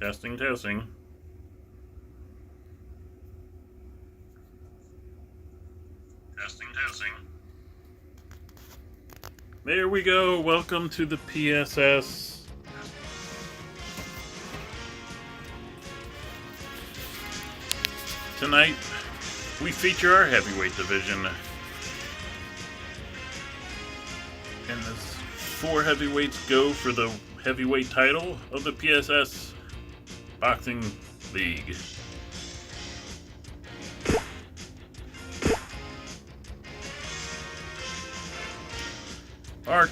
Testing, testing. Testing, testing. There we go. Welcome to the PSS. Tonight, we feature our heavyweight division. And this 4 heavyweights go for the heavyweight title of the PSS Boxing League. Our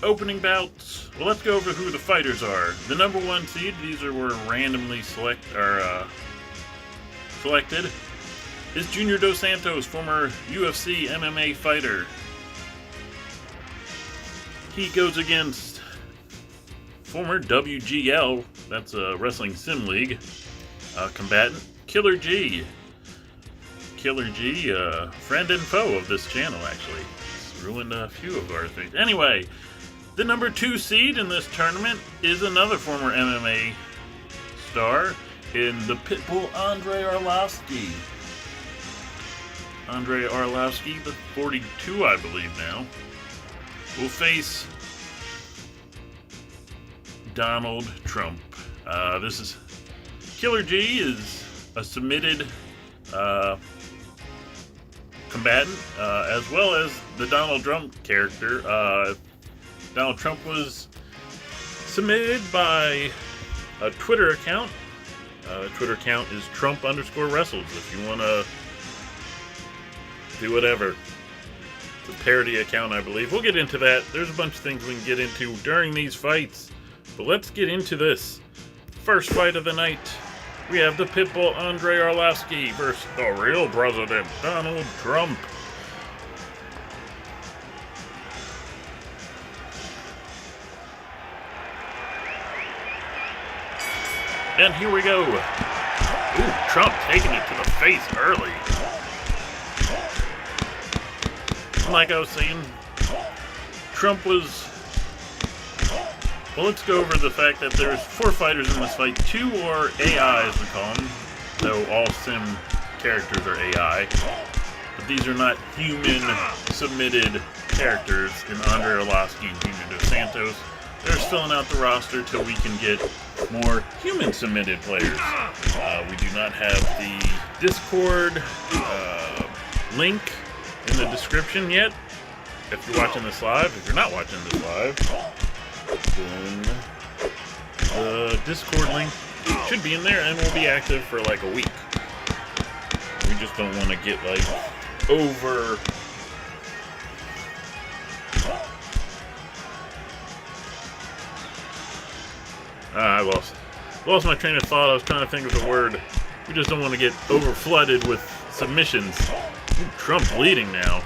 opening bouts. Well, let's go over who the fighters are. The number 1 seed, these were randomly selected, is Junior Dos Santos, former UFC MMA fighter. He goes against former WGL, that's a wrestling sim league, combatant Killer G. Killer G, friend and foe of this channel, actually. It's ruined a few of our things. Anyway, the number 2 seed in this tournament is another former MMA star in the Pitbull, Andrei Arlovski. Andrei Arlovski, the 42, I believe now, will face Donald Trump. This is Killer G is a submitted combatant, as well as the Donald Trump character. Donald Trump was submitted by a Twitter account. The Twitter account is Trump_wrestles if you want to do whatever. It's a parody account, I believe. We'll get into that. There's a bunch of things we can get into during these fights. But let's get into this. First fight of the night. We have the Pitbull Andrei Arlovski versus the real President Donald Trump. And here we go. Ooh, Trump taking it to the face early. Like I was saying, Trump was... Well, let's go over the fact that there's 4 fighters in this fight. 2 are AI, as we call them, though all sim characters are AI. But these are not human-submitted characters in Andrei Arlovski and Junior Dos Santos. They're just filling out the roster till we can get more human-submitted players. We do not have the Discord link in the description yet. If you're watching this live, if you're not watching this live, then the Discord link should be in there and will be active for like a week. We just don't want to get like over... I lost my train of thought. I was trying to think of the word. We just don't want to get over flooded with submissions. Ooh, Trump bleeding now.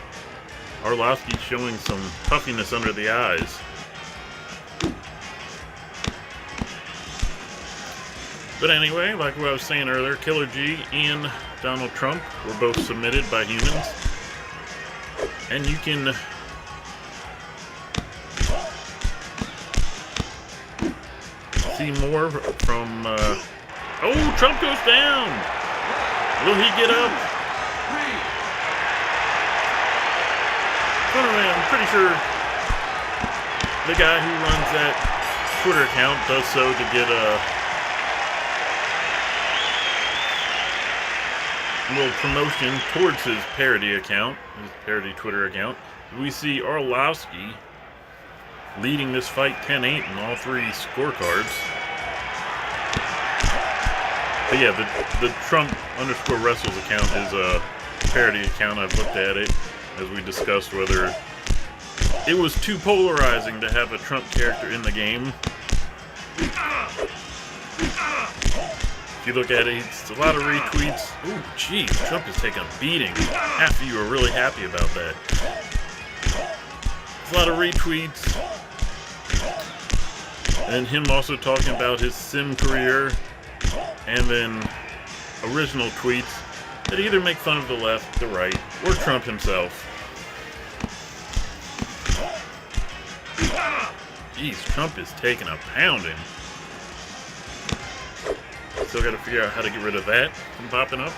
Arlovski showing some puffiness under the eyes. But anyway, like what I was saying earlier, Killer G and Donald Trump were both submitted by humans. And you can see more from... Oh, Trump goes down! Will he get up? Anyway, I'm pretty sure the guy who runs that Twitter account does so to get a little promotion towards his parody account, his parody Twitter account. We see Arlovski leading this fight 10-8 in all 3 scorecards. But yeah, the Trump_wrestles account is a parody account. I've looked at it, as we discussed, whether it was too polarizing to have a Trump character in the game. If you look at it, it's a lot of retweets. Ooh, geez, Trump is taking a beating. Half of you are really happy about that. It's a lot of retweets. And him also talking about his sim career. And then original tweets that either make fun of the left, the right, or Trump himself. Jeez, Trump is taking a pounding. still got to figure out how to get rid of that from popping up.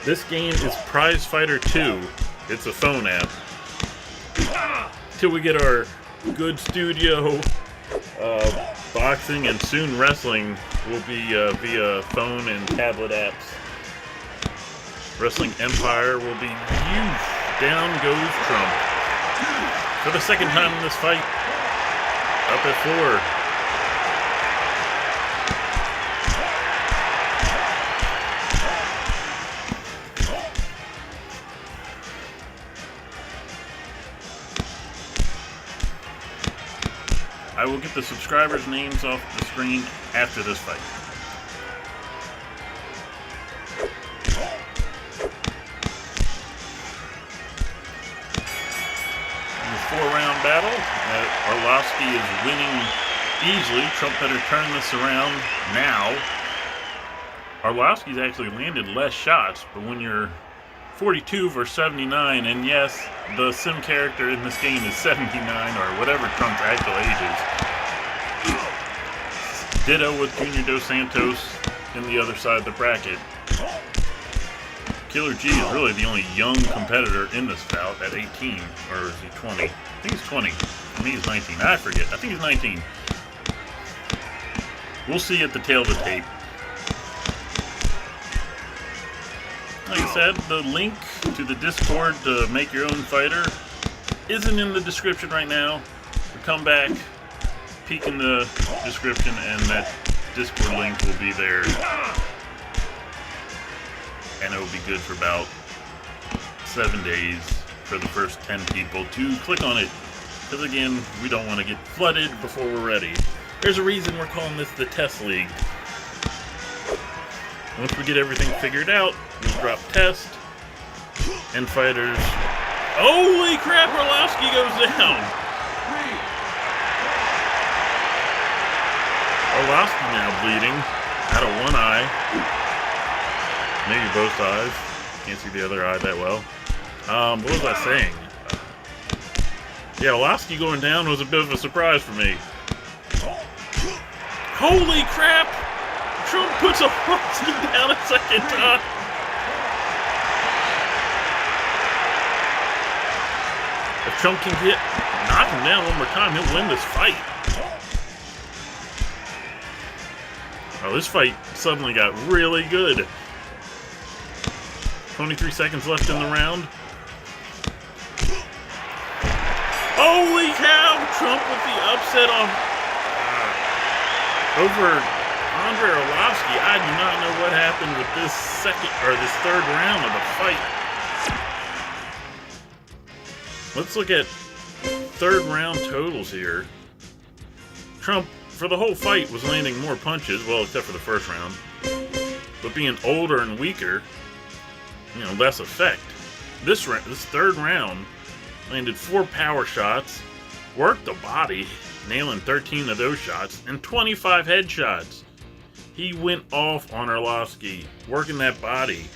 This game is Prize Fighter 2. It's a phone app. Till we get our good studio boxing and soon wrestling will be via phone and tablet apps. Wrestling Empire will be huge. Down goes Trump. For the second time in this fight. Up at 4. I will get the subscribers' names off the screen after this fight. In the 4-round battle, Arlovski is winning easily. Trump better turn this around now. Arlovski's actually landed less shots, but when you're 42 versus 79, and yes, the sim character in this game is 79 or whatever Trump's actual age is. Ditto with Junior Dos Santos in the other side of the bracket. Killer G is really the only young competitor in this bout at 18, or is he 20? I think he's 20. I think he's 19. I forget. I think he's 19. We'll see at the tail of the tape. Like I said, the link to the Discord to make your own fighter isn't in the description right now. So come back, peek in the description, and that Discord link will be there. And it will be good for about 7 days for the first 10 people to click on it. Because again, we don't want to get flooded before we're ready. There's a reason we're calling this the Test League. Once we get everything figured out, we'll drop test and fighters. Holy crap, Arlovski goes down! Arlovski now bleeding out of one eye. Maybe both eyes. Can't see the other eye that well. What was I saying? Yeah, Arlovski going down was a bit of a surprise for me. Holy crap! Trump puts Arlovski down a second time. If Trump can knock him down one more time, he'll win this fight. Oh, this fight suddenly got really good. 23 seconds left in the round. Holy cow! Trump with the upset on over Andrei Arlovski. I do not know what happened with this third round of the fight. Let's look at third round totals here. Trump, for the whole fight, was landing more punches, well, except for the first round. But being older and weaker, less effect. This third round, landed 4 power shots, worked the body, nailing 13 of those shots, and 25 headshots. He went off on Arlovski, working that body.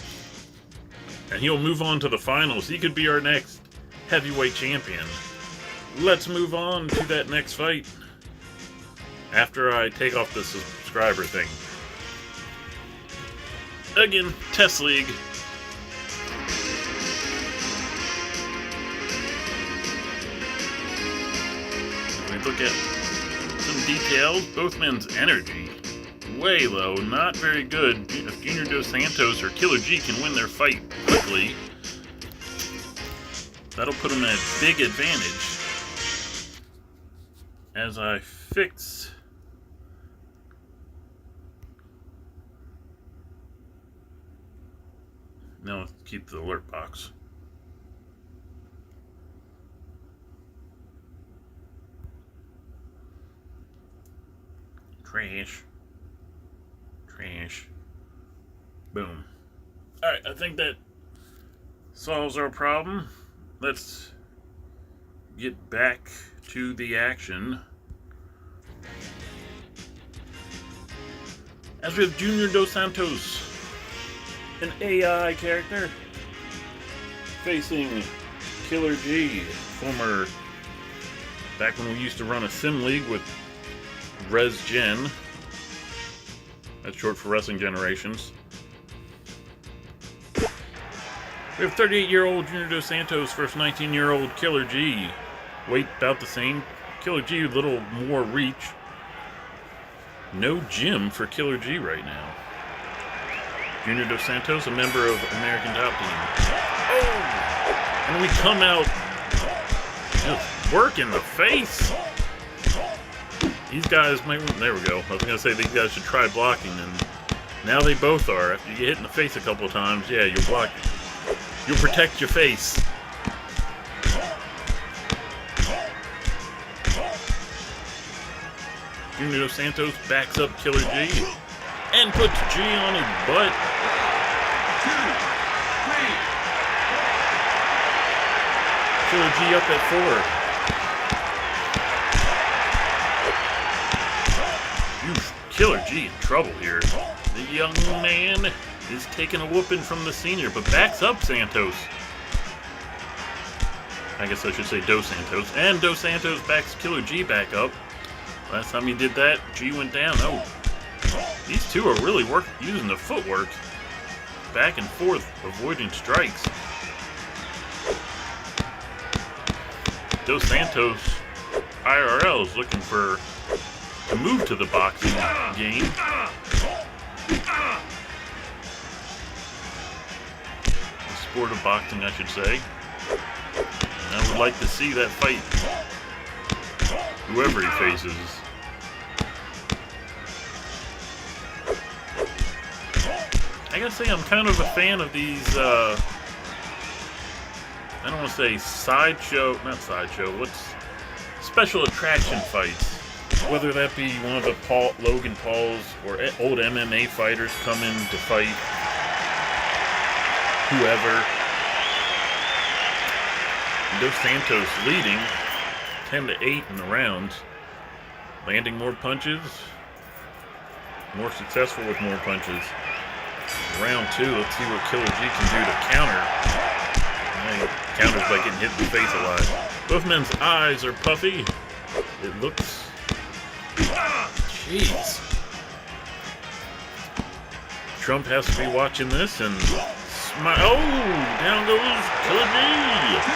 And he'll move on to the finals. He could be our next heavyweight champion. Let's move on to that next fight after I take off the subscriber thing. Again, Test League. We look at some details. Both men's energy way low, not very good. If Junior Dos Santos or Killer G can win their fight quickly, that'll put them at a big advantage. As I fix now, keep the alert box. Trash. Boom. Alright, I think that solves our problem. Let's get back to the action. As we have Junior Dos Santos, an AI character, facing Killer G, former, back when we used to run a sim league with Res Gen. That's short for Wrestling Generations. We have 38-year-old Junior Dos Santos versus 19-year-old Killer G. Weight about the same. Killer G a little more reach. No gym for Killer G right now. Junior Dos Santos, a member of American Top Team. Oh! And we come out, just work in the face. These guys might, there we go. I was going to say these guys should try blocking, and now they both are. After you get hit in the face a couple of times, yeah, you'll block. You'll protect your face. Junior Dos Santos backs up Killer G and puts G on his butt. 2, 3. Killer G up at 4. Killer G in trouble here. The young man is taking a whooping from the senior, but backs up Santos. I guess I should say Dos Santos. And Dos Santos backs Killer G back up. Last time he did that, G went down. Oh, these two are really using the footwork. Back and forth, avoiding strikes. Dos Santos, IRL, is looking to move to the boxing game. The sport of boxing, I should say. And I would like to see that fight, whoever he faces. I gotta say, I'm kind of a fan of these, I don't want to say what's special attraction fights. Whether that be one of the Logan Pauls or old MMA fighters coming to fight whoever. Dos Santos leading 10-8 in the rounds, landing more punches, more successful with more punches. Round 2, let's see what Killer G can do to counter. He counters by getting hit in the face a lot. Both men's eyes are puffy. It looks... Jeez. Trump has to be watching this and smile. Oh, down goes Killer G. 2,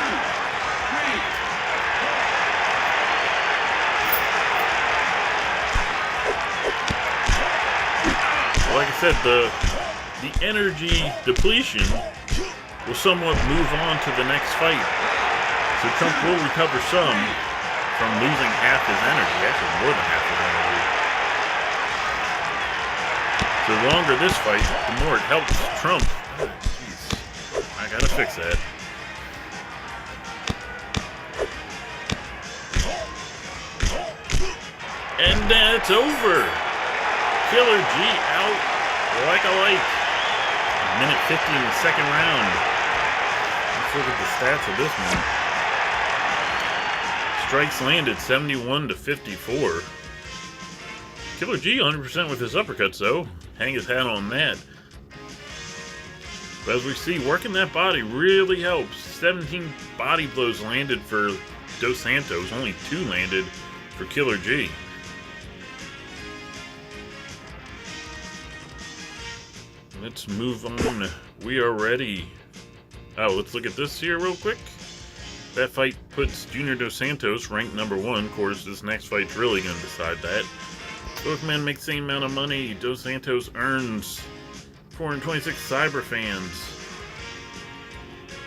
3. Like I said, the energy depletion will somewhat move on to the next fight. So Trump will recover some from losing half his energy, actually more than half his energy. So the longer this fight, the more it helps Trump. Jeez, I gotta fix that. And that's over. Killer G out like a light. Minute 50 in the second round. Let's look at the stats of this one. Strikes landed 71 to 54. Killer G 100% with his uppercuts though. Hang his hat on that. But as we see, working that body really helps. 17 body blows landed for Dos Santos. Only 2 landed for Killer G. Let's move on. We are ready. Oh, let's look at this here real quick. That fight puts Junior Dos Santos ranked number 1. Of course, this next fight's really going to decide that. Both men make the same amount of money. Dos Santos earns 426 cyber fans.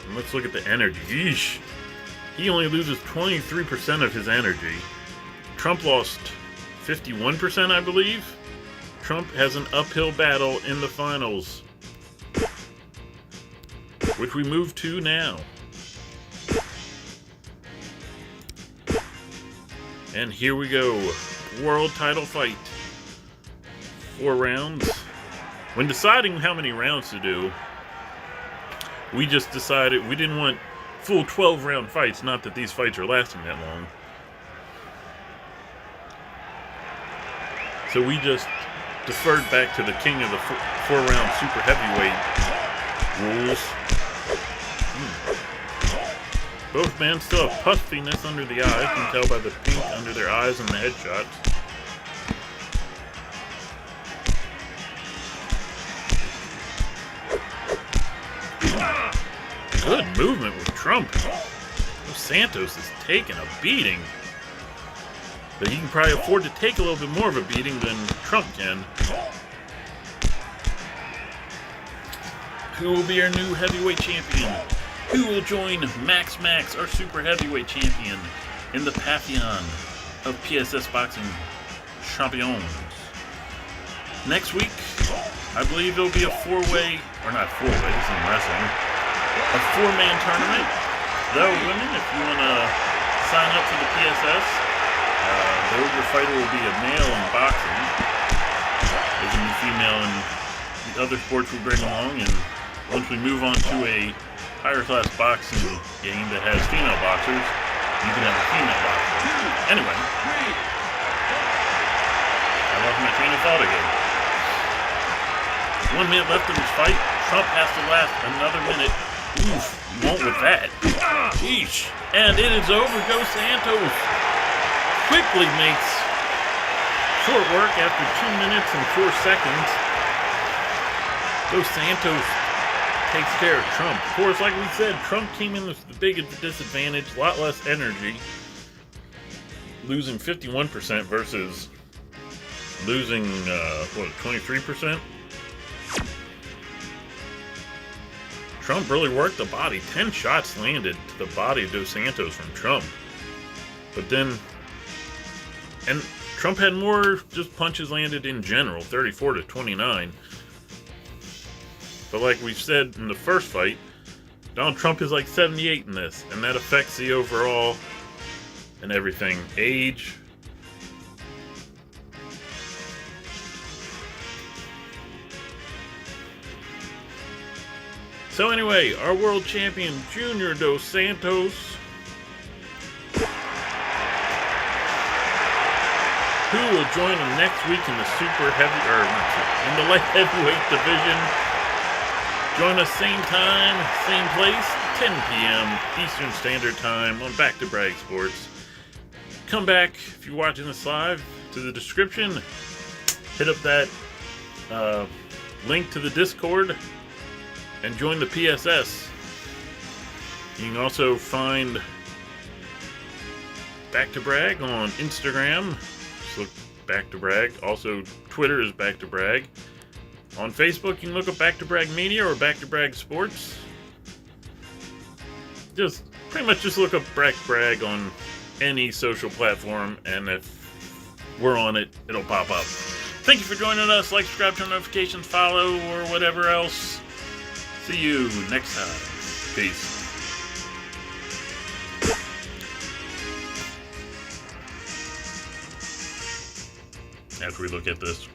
And let's look at the energy. Yeesh. He only loses 23% of his energy. Trump lost 51%, I believe. Trump has an uphill battle in the finals, which we move to now. And here we go. World title fight. 4 rounds. When deciding how many rounds to do, we just decided we didn't want full 12-round fights. Not that these fights are lasting that long. So we just deferred back to the king of the 4-round super heavyweight rules. Both men still have puffiness under the eyes. You can tell by the pink under their eyes and the headshots. Good movement with Trump. Santos is taking a beating. But he can probably afford to take a little bit more of a beating than Trump can. Who will be our new heavyweight champion? Who will join Max, our super heavyweight champion, in the pantheon of PSS boxing champions? Next week, I believe it'll be a four-way, or not four-way, this is wrestling, a four-man tournament. Though, women, if you want to sign up for the PSS, the over fighter will be a male in boxing. They can be female in the other sports we bring along, and once we move on to a higher class boxing game that has female boxers, you can have a female boxer. Anyway, I lost my train of thought again. 1 minute left in this fight. Trump has to last another minute. Oof, you won't with that. Eesh. And it is over. Go Santos. Quickly makes short work after 2 minutes and 4 seconds. Go Santos takes care of Trump. Of course, like we said, Trump came in with the biggest disadvantage, a lot less energy, losing 51% versus losing, 23%? Trump really worked the body. 10 shots landed to the body of Dos Santos from Trump. But then, and Trump had more just punches landed in general, 34-29. But like we've said in the first fight, Donald Trump is like 78 in this, and that affects the overall and everything. Age. So anyway, our world champion, Junior Dos Santos, who will join him next week in the super heavy, or in the light heavyweight division. Join us same time, same place, 10 p.m. Eastern Standard Time on Back to Brag Sports. Come back, if you're watching this live, to the description. Hit up that link to the Discord and join the PSS. You can also find Back to Brag on Instagram. Just look Back to Brag. Also, Twitter is Back to Brag. On Facebook, you can look up Back to Brag Media or Back to Brag Sports. Just pretty much just look up Back to Brag on any social platform, and if we're on it, it'll pop up. Thank you for joining us. Like, subscribe, turn notifications, follow, or whatever else. See you next time. Peace. After we look at this.